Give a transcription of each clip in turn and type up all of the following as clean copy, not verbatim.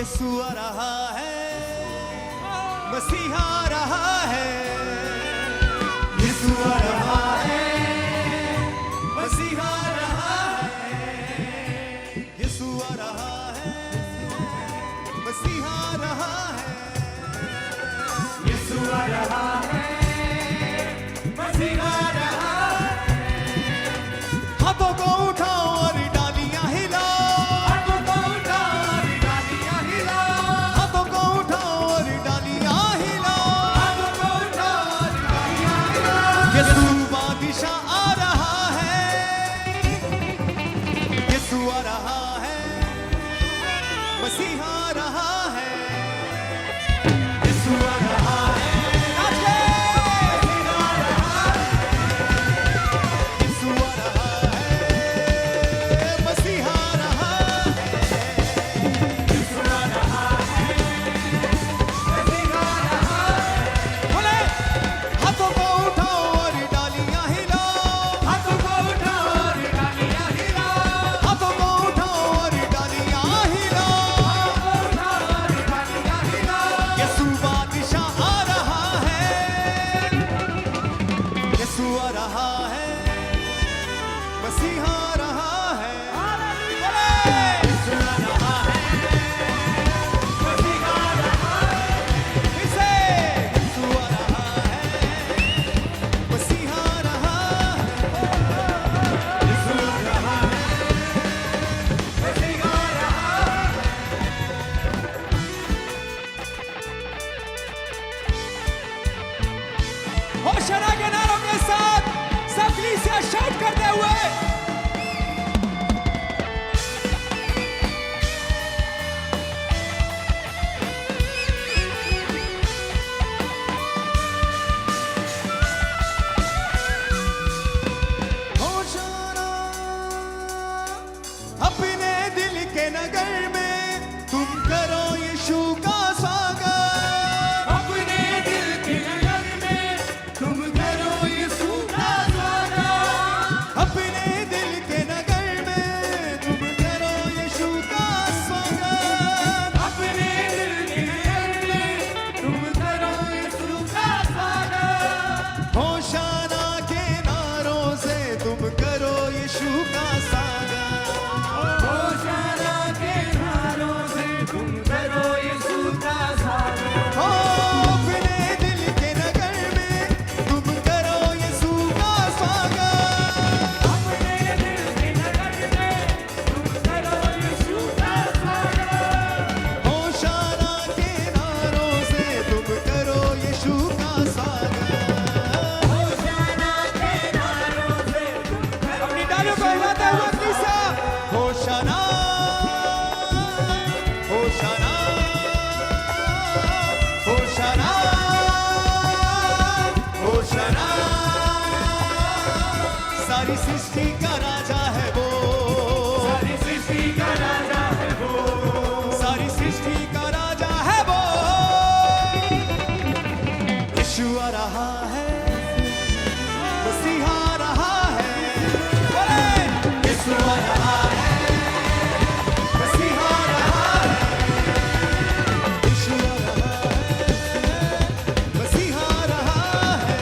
यीशु आ रहा है, मसीहा आ रहा है, यीशु आ रहा है, मसीहा आ रहा है, यीशु आ रहा है, मसीहा आ रहा है, यीशु आ रहा है, मसीहा आ रहा है। हाथों को उठाओ और डालियां हिलाओ, हाथों को उठाओ और डालियां हिलाओ, हाथों को उठाओ और डालियां हिलाओ, हाथों को उठाओ और डालियां हिलाओ। यीशु बादशाह आ रहा है, यीशु आ रहा है, मसीहा आ रहा है, यीशु आ रहा है। होशाना के नारों के साथ सब कलीसिया शाउट करते हुए होशाना। अपने दिल के नगर में तुम करो यीशु का स्वागत, अपने दिल के नगर में तुम करो यीशु का स्वागत, अपने दिल के नगर में तुम करो यीशु का स्वागत, अपने दिल के नगर में तुम करो यीशु का स्वागत। होशाना के नारों से तुम करो यीशु का स्वागत, होशाना के नारों से तुम करो यीशु का स्वागत। हो अपने दिल के नगर में तुम करो यीशु का स्वागत, अपने दिल के नगर में तुम करो यीशु का स्वागत। होशाना के नारों से तुम करो यीशु का स्वागत, होशाना के नारों से तुम करो। अपनी डालों को हिलाते हुए कलीसिया होशाना, होशाना, होशाना, होशाना। सारी सृष्टि का राजा है वो, सारी सृष्टि का राजा है वो, सारी सृष्टि का राजा है वो। यीशु आ रहा है, मसीहा आ रहा है, बोले यीशु आ रहा है, मसीहा आ रहा है, यीशु आ रहा है, मसीहा आ रहा है,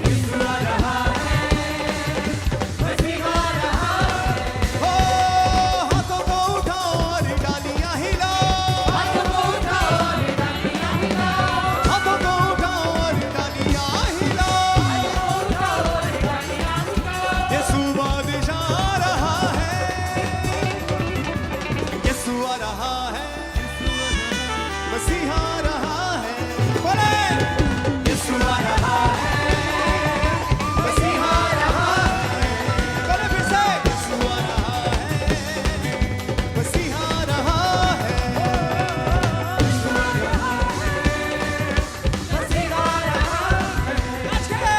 यीशु आ रहा है, मसीहा आ रहा है। हो हाथों को उठाओ और डालियां हिलाओ, हाथों को उठाओ और डालियां हिलाओ, हाथों को उठाओ और डालियां हिलाओ, हाथों को उठाओ और डालियां हिलाओ। यीशु बादशाह आ रहा है, यीशु आ रहा है, मसीहा आ रहा है, बोले यीशु आ रहा है, मसीहा आ रहा है, बोले फिर से यीशु आ रहा है, मसीहा आ रहा है, यीशु आ रहा है, मसीहा आ रहा है। नाच के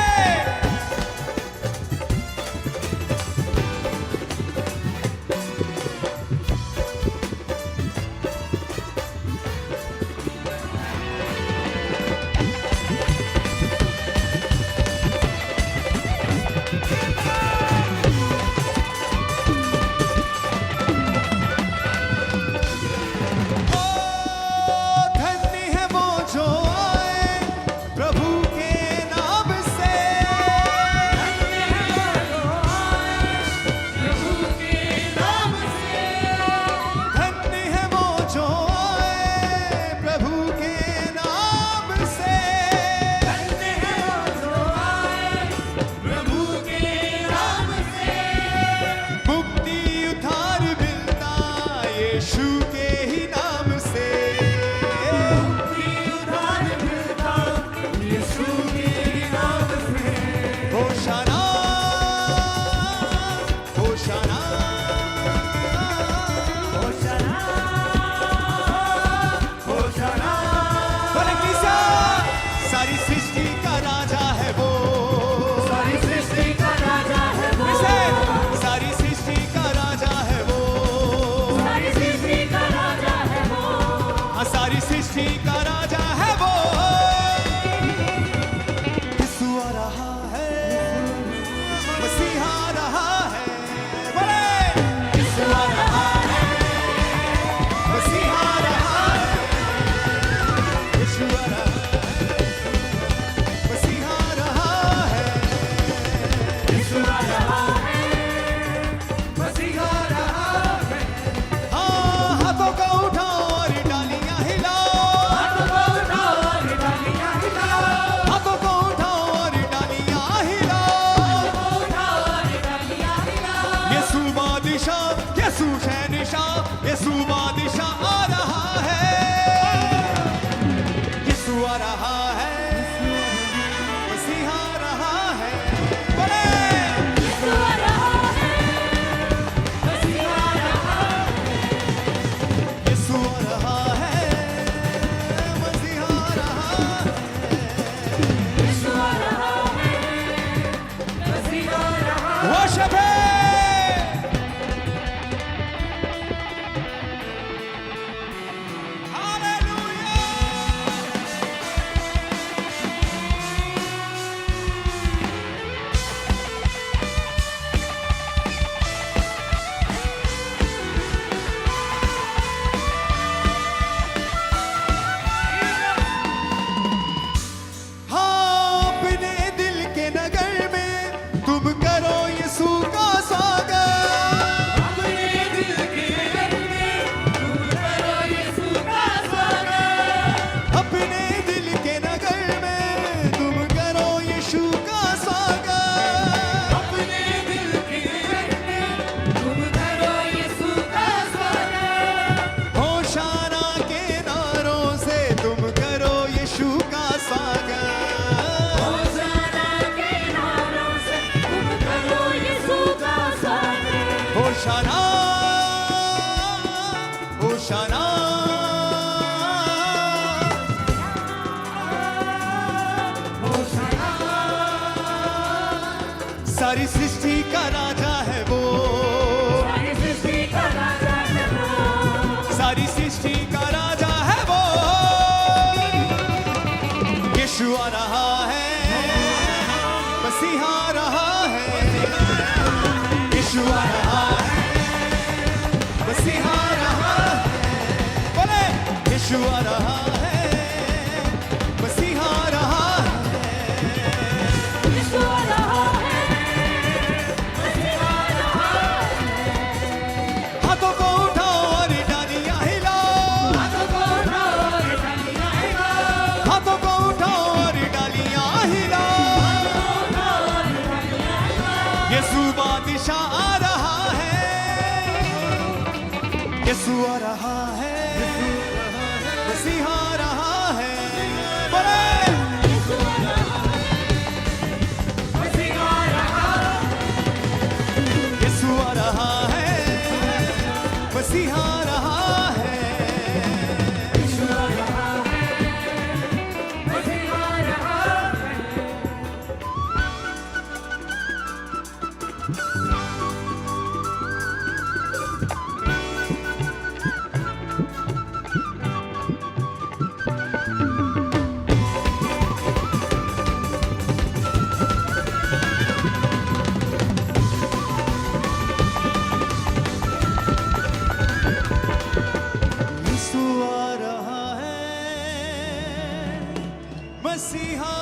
होशाना सारी सृष्टि का राजा है वो, सारी सृष्टि का राजा है वो, सारी सृष्टि का राजा है वो। यीशु आ रहा है, मसीहा आ रहा है, यीशु आ रहा है, मसीहा आ रहा है, बोले यीशु आ रहा है, मसीहा आ रहा है, यीशु आ रहा है, मसीहा आ रहा है। हाथों को उठाओ और डालियां हिलाओ, हाथों को उठाओ और डालियां हिलाओ, हाथों को उठाओ और डालियां हिलाओ। यीशु बादशाह आ रहा है, यीशु आ रहा है, मसीहा आ रहा है, बोले यीशु आ रहा है, मसीहा आ रहा है। यीशु आ रहा है, मसीहा आ रहा है। यीशु आ रहा है, मसीहा आ रहा है। यीशु आ रहा है, मसीहा